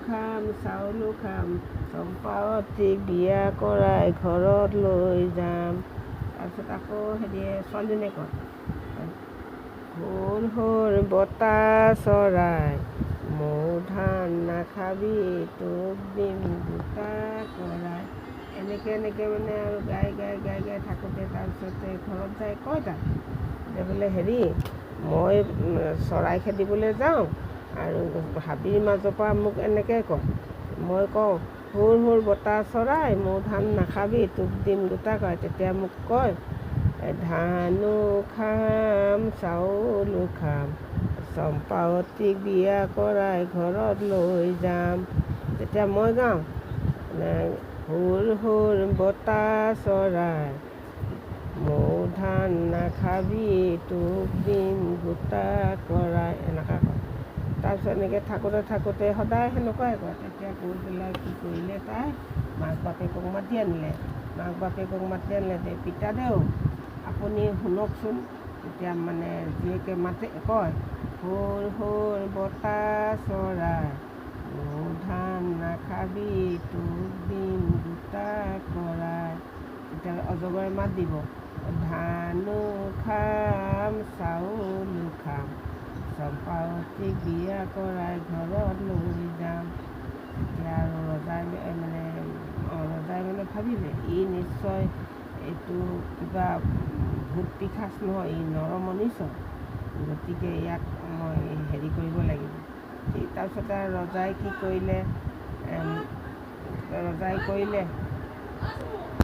খাম চাউলো খাম চম্পাৱতীক বিয়া কৰাই ঘৰত লৈ যাম। তাৰপিছত আকৌ ছোৱালীজনীয়ে কয়, সৰু সৰু বতাহ চৰাই মৌ ধান নাখাবি তোক দিম গোটা কৰাই। এনেকৈ মানে আৰু গাই থাকোঁতে তাৰপিছতে ঘৰত যাই কয় তাক যে বোলে মই চৰাই খেদিবলৈ যাওঁ আৰু হাবিৰ মাজৰ পৰা মোক এনেকৈ কয়। মই কওঁ সৰু সৰু বতাহ চৰাই মৌ ধান নাখাবি তোক দিম গোটা কৰাই। তেতিয়া মোক কয় ধানো খাম চাউলো খাম চম্পাৱতীক বিয়া কৰাই ঘৰত লৈ যাম। তেতিয়া মই গাওঁ সৰু সৰু বতাহ চৰাই মৌ ধান নাখাবি তোক দিম গোটা কৰাই, এনেকুৱা কয়। তাৰপিছত এনেকৈ থাকোঁতে সদায় সেনেকুৱাই কয়। তেতিয়া গৈ পেলাই কি কৰিলে, তাই মাক বাপেকক মাতি আনিলে। যে পিতাদেউ আপুনি শুনকচোন। তেতিয়া মানে জীয়েকে কয় সৰু সৰু বতাহ চৰাই মৌ ধান নাখাবি তোক দিম গোটা কৰাই। তেতিয়া অজগৰে মাত দিব ধানো খাম চাউলো খাম চম্পাৱতীক বিয়া কৰাই ঘৰত লৈ যাম। তেতিয়া আৰু ৰজাই ভাবিলে ই নিশ্চয় এইটো কিবা ভূত পিশাচ নহয়, ই নৰমনিচৰ, গতিকে ইয়াক মই কৰিব লাগিব। তাৰপিছতে ৰজাই কি কৰিলে,